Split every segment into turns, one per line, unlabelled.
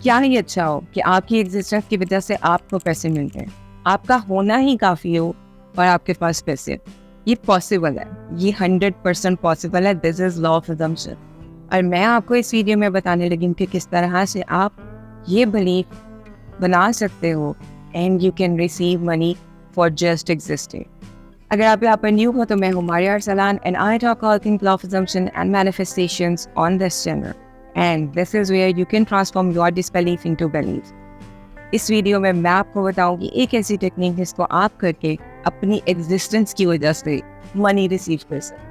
क्या ही अच्छा हो कि आपकी एग्जिस्टेंस की वजह से आपको पैसे मिल रहे हैं, आपका होना ही काफ़ी हो और आपके पास पैसे। ये पॉसिबल है, ये 100% पॉसिबल है। This is law of assumption. और मैं आपको इस वीडियो में बताने लगी हूँ कि किस तरह से आप ये बिलीफ बना सकते हो and you can receive money for just existing. अगर आप यहाँ पर न्यू हो तो मैं हूँ Maria Arsalan and I talk all things law of assumption and manifestations on this channel and this is where you can transform your disbelief into belief. इस video में मैं आपको बताऊंगी एक ऐसी टेक्निक जिसको आप करके अपनी एग्जिस्टेंस की वजह से मनी रिसीव कर सकते हैं।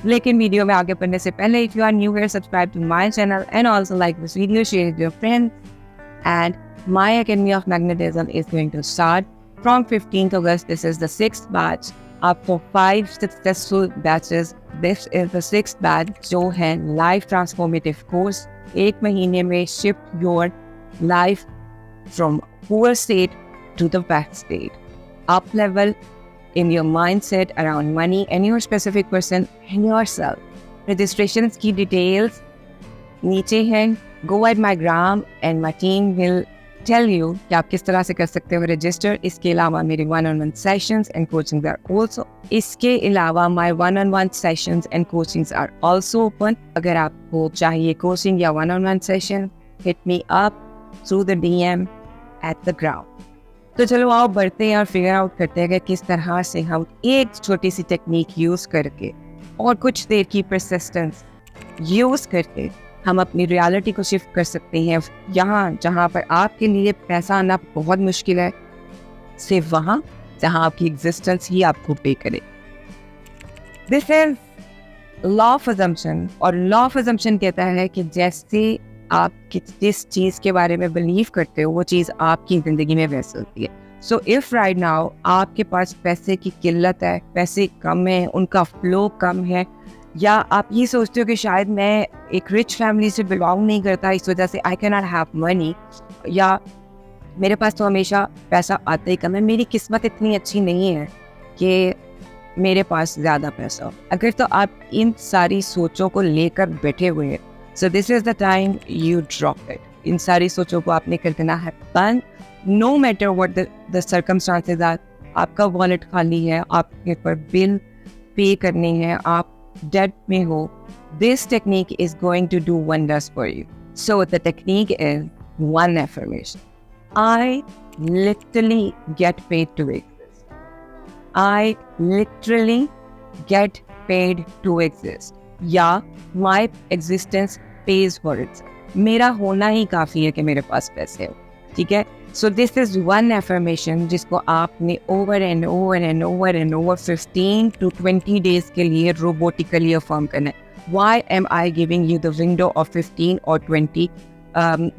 लेकिन वीडियो में आगे बढ़ने से पहले, if you are new here, subscribe to my channel and also like this video, share with your friends. And my academy of magnetism is going to start from 15th August. This is the 6th batch. आपको 5 successful batches, this is the 6th batch जो है life transformative course. 1 महीने में shift your life from poor state to the best state, up level in your mindset around money and your specific person and yourself. Registrations की details नीचे हैं. Go at my gram and my team will tell you कि आप किस तरह से कर सकते हो रजिस्टर। इसके अलावा मेरे 1-on-1 sessions and coachings are also, इसके अलावा my 1-on-1 sessions and coachings are also open. अगर आपको चाहिए कोचिंग या 1-on-1 session, hit me up through the DM at the ground. तो चलो आओ बढ़ते हैं और फिगर आउट करते हैं कि किस तरह से हम एक छोटी सी टेक्निक यूज़ करके और कुछ देर की परसिस्टेंस यूज़ करके हम अपनी रियलिटी को शिफ्ट कर सकते हैं। यहाँ जहाँ पर आपके लिए पैसा आना बहुत मुश्किल है, सिर्फ वहाँ जहाँ आपकी एग्जिस्टेंस ही आपको पे करे। This is law of assumption. और लॉ ऑफ अजम्पशन कहता है कि जैसे आप जिस चीज़ के बारे में बिलीव करते हो वो चीज़ आपकी ज़िंदगी में वैसे होती है। सो इफ़ राइट नाउ आपके पास पैसे की किल्लत है, पैसे कम है, उनका फ्लो कम है, या आप ये सोचते हो कि शायद मैं एक रिच फैमिली से बिलोंग नहीं करता, इस वजह से I can not have money, या मेरे पास तो हमेशा पैसा आता ही कम है, मेरी किस्मत इतनी अच्छी नहीं है कि मेरे पास ज़्यादा पैसा हो। अगर तो आप इन सारी सोचों को लेकर बैठे हुए हैं, so this is the time you drop it. इन सारी सोचों को आपने कर देना है बंद। No matter what the circumstances are, आपका वॉलेट खाली है, आपके पर बिल पे करनी है, आप डेट में हो, this technique is going to do wonders for you. So the technique is one affirmation. I literally get paid to exist. I literally get paid to exist. या my existence pays for it. मेरा होना ही काफ़ी है कि मेरे पास पैसे हो, ठीक है। So this is one affirmation जिसको आपने over and over and over and over 15 to 20 days के लिए रोबोटिकली अफर्म करना है। Why am I giving you the window of 15 or 20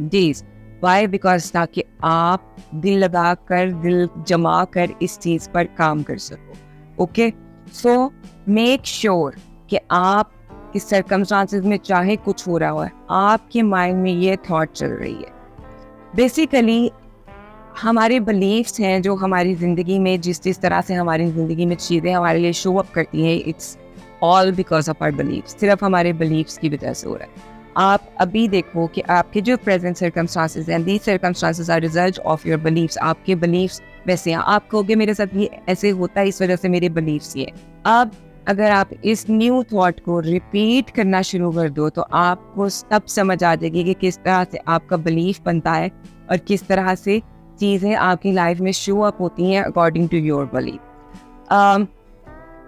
days? Why? Because ताकि आप दिल लगा कर, दिल जमा कर इस चीज़ पर काम कर सको। ओके, सो मेक श्योर कि आप इस सर्कमस्टांसेस में चाहे कुछ हो रहा है, आपके माइंड में ये थॉट चल रही है। बेसिकली हमारे बिलीफ्स हैं जो हमारी ज़िंदगी में जिस तरह से हमारी ज़िंदगी में चीज़ें हमारे लिए शो अप करती हैं, it's all because of our beliefs. सिर्फ हमारे बिलीफ्स की वजह से हो रहा है। आप अभी देखो कि आपके जो प्रेजेंट सर्कमस्टांसेस हैं, these circumstances are result of your beliefs. आपके बिलीफ्स वैसे हैं, आप कहोगे मेरे साथ ये ऐसे होता है इस वजह से मेरे बिलीफ्स ये। अब अगर आप इस न्यू थॉट को रिपीट करना शुरू कर दो तो आपको सब समझ आ जाएगी कि किस तरह से आपका बिलीफ बनता है और किस तरह से चीज़ें आपकी लाइफ में शो अप होती हैं according to your belief.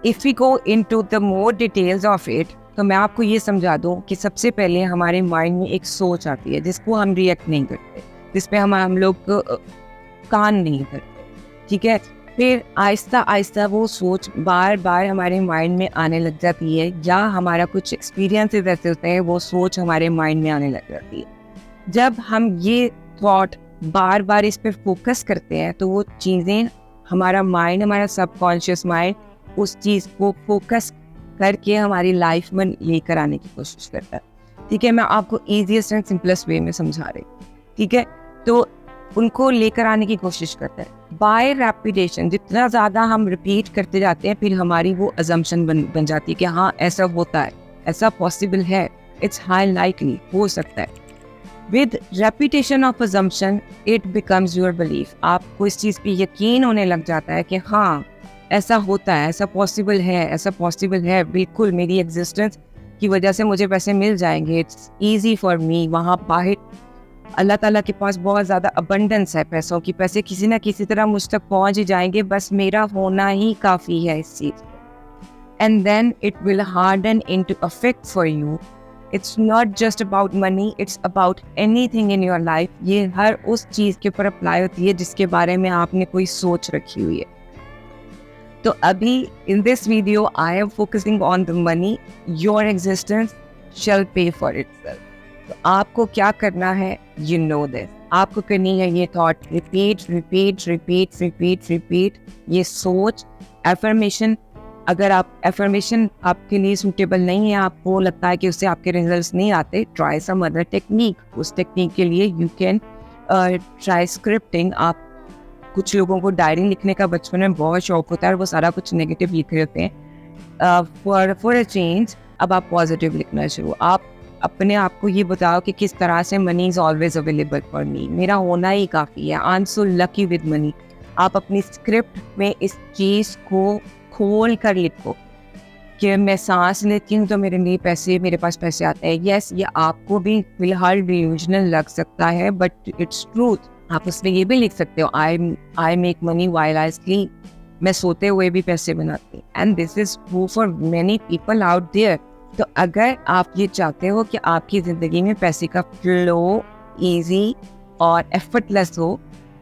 If we go into the more details of it, तो मैं आपको ये समझा दूँ कि सबसे पहले हमारे माइंड में एक सोच आती है जिसको हम रिएक्ट नहीं करते, जिस पे हम लोग कान नहीं करते, ठीक है। फिर आहिस्ता आहिस्ता वो सोच बार बार हमारे माइंड में आने लग जाती है, या हमारा कुछ एक्सपीरियंसेस ऐसे होते हैं वो सोच हमारे माइंड में आने लग जाती है। जब हम ये थॉट बार बार इस पर फोकस करते हैं तो वो चीज़ें हमारा माइंड, हमारा सबकॉन्शियस माइंड उस चीज़ को फोकस करके हमारी लाइफ में लेकर आने की कोशिश करता है, ठीक है। मैं आपको ईजीएस्ट एंड सिंपलेस्ट वे में समझा रही, ठीक है। तो उनको लेकर आने की कोशिश करता है बाय रेपिटेशन। जितना ज़्यादा हम रिपीट करते जाते हैं फिर हमारी वो अजम्पशन बन जाती है कि हाँ ऐसा होता है, ऐसा पॉसिबल है, इट्स हाई लाइकली, हो सकता है। With repetition of assumption it becomes your belief. आपको इस चीज़ पे यकीन होने लग जाता है कि हाँ ऐसा होता है, ऐसा पॉसिबल है, ऐसा पॉसिबल है, बिल्कुल मेरी एग्जिस्टेंस की वजह से मुझे पैसे मिल जाएंगे, इट्स ईजी फॉर मी। वहाँ बाहर अल्लाह ताला के पास बहुत ज़्यादा अबंडेंस है पैसों की, पैसे किसी ना किसी तरह मुझ तक पहुँच ही जाएंगे, बस मेरा होना ही काफ़ी है इस चीज़। And then it will harden into a fix for you. It's not just about money, it's about anything in your life. ये हर उस चीज़ के ऊपर अप्लाई होती है जिसके बारे में आपने कोई सोच रखी हुई है। तो अभी in this video I am focusing on the money, your existence shall pay for itself. तो आपको क्या करना है, यू नो दिस, आपको करनी है ये thought repeat repeat repeat repeat repeat, ये सोच एफर्मेशन। अगर आप एफर्मेशन आपके लिए सूटेबल नहीं है, आपको लगता है कि उससे आपके रिजल्ट्स नहीं आते, ट्राई सम अदर टेक्निक। उस टेक्निक के लिए यू कैन ट्राई स्क्रिप्टिंग। आप कुछ लोगों को डायरी लिखने का बचपन में बहुत शौक होता है और वो सारा कुछ नेगेटिव लिख रहे होते हैं। फॉर अ चेंज अब आप पॉजिटिव लिखना शुरू। आप अपने आप को ये बताओ कि किस तरह से money is always available for me, मेरा होना ही काफ़ी है, I am so lucky with money. आप अपनी स्क्रिप्ट में इस चीज़ को खोल कर लिखो कि मैं सांस लेती हूँ तो मेरे लिए पैसे, मेरे पास पैसे आते हैं। यस, ये आपको भी फिलहाल डिल्यूजनल लग सकता है, बट इट्स ट्रूथ। आप उसमें ये भी लिख सकते हो, I make money while I sleep, मैं सोते हुए भी पैसे बनाती हूँ। And this is true for many people out there. तो अगर आप ये चाहते हो कि आपकी ज़िंदगी में पैसे का फ्लो ईजी और एफर्टलेस हो,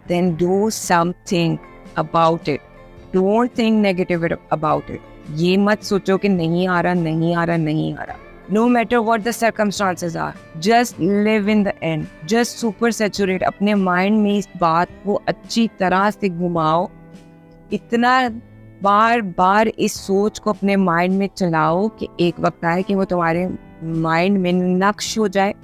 then do something about it. Don't think negative about it. ये मत सोचो कि नहीं आ रहा, नहीं आ रहा, नहीं आ रहा। No matter what the circumstances are, just live in the end. Just super saturate अपने माइंड में इस बात को अच्छी तरह से घुमाओ, इतना बार बार इस सोच को अपने माइंड में चलाओ कि एक वक्त आए कि वो तुम्हारे माइंड में नक्श हो जाए,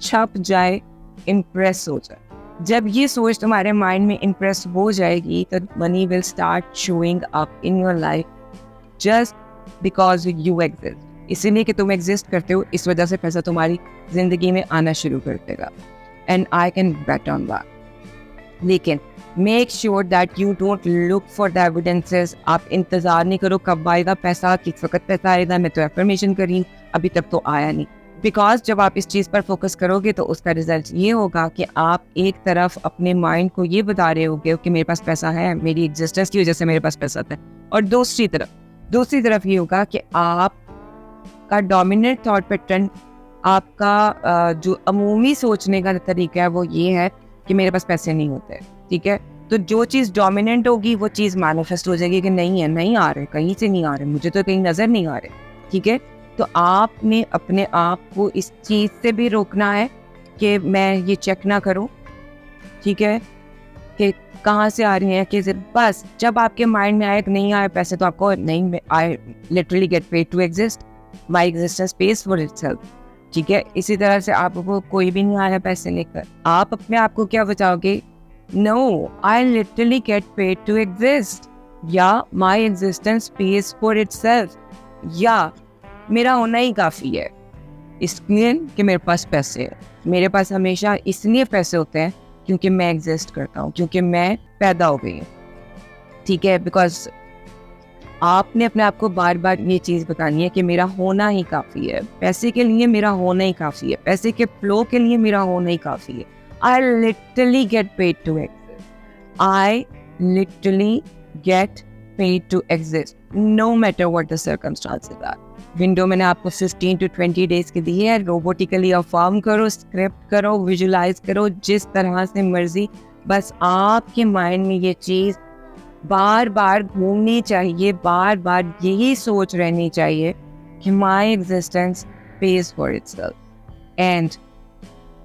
छप जाए, इम्प्रेस हो जाए। जब ये सोच तुम्हारे माइंड में इम्प्रेस हो जाएगी तो money will start showing up in your life just because you exist. इसीलिए कि तुम एग्जिस्ट करते हो, इस वजह से पैसा तुम्हारी जिंदगी में आना शुरू कर देगा। And I can bet on that. लेकिन make sure that you don't look for the evidences. आप इंतज़ार नहीं करो कब आएगा पैसा, किस वक्त पैसा आएगा, मैं तो एफर्मेशन करी, अभी तक तो आया नहीं। बिकॉज जब आप इस चीज़ पर फोकस करोगे तो उसका रिजल्ट ये होगा कि आप एक तरफ अपने माइंड को ये बता रहे होगे कि मेरे पास पैसा है, मेरी एग्जिस्टेंस की वजह से मेरे पास पैसा है, और दूसरी तरफ ये होगा कि आप का डोमिनेंट थॉट पैटर्न, आपका जो अमूमी सोचने का तरीका है वो ये है कि मेरे पास पैसे नहीं होते। ठीक है, तो जो चीज़ डोमिनेंट होगी वो चीज़ मैनिफेस्ट हो जाएगी कि नहीं है, नहीं आ रहे, कहीं से नहीं आ रहे, मुझे तो कहीं नज़र नहीं आ रहे। ठीक है, तो आपने अपने आप को इस चीज़ से भी रोकना है कि मैं ये चेक ना करूं। ठीक है, कि कहाँ से आ रही हैं, कि बस जब आपके माइंड में आए कि नहीं आए पैसे तो आपको नहीं, I literally get paid to exist, my existence pays for itself. ठीक है, इसी तरह से आपको कोई भी नहीं आया पैसे लेकर, आप अपने आप को क्या बचाओगे? No, I literally get paid to exist, या my existence pays for itself, या मेरा होना ही काफ़ी है इसलिए कि मेरे पास पैसे है। मेरे पास हमेशा इसलिए पैसे होते हैं क्योंकि मैं एग्जिस्ट करता हूँ, क्योंकि मैं पैदा हो गई हूँ। ठीक है, बिकॉज आपने अपने आप को बार बार ये चीज़ बतानी है कि मेरा होना ही काफ़ी है, पैसे के लिए मेरा होना ही काफ़ी है, पैसे के फ्लो के लिए मेरा होना ही काफ़ी है। I literally get paid to exist, I literally get paid to exist no matter what the circumstances are. Window मैंने आपको 15 to 20 डेज की दी है। रोबोटिकली अफर्म करो, स्क्रिप्ट करो, विजुलाइज करो, जिस तरह से मर्जी, बस आपके माइंड में ये चीज़ बार बार घूमनी चाहिए, बार बार यही सोच रहनी चाहिए कि माई existence pays for itself. And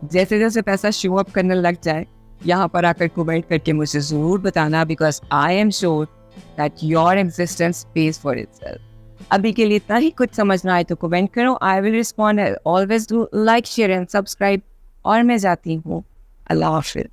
जैसे जैसे पैसा शो अप करने लग जाए, यहाँ पर आकर कमेंट करके मुझे ज़रूर बताना, because I am sure that your existence pays for itself. अभी के लिए इतना ही, कुछ समझना आए तो कमेंट करो, I will respond. Always do like, share and subscribe. और मैं जाती हूँ, अल्लाह हाफिज़।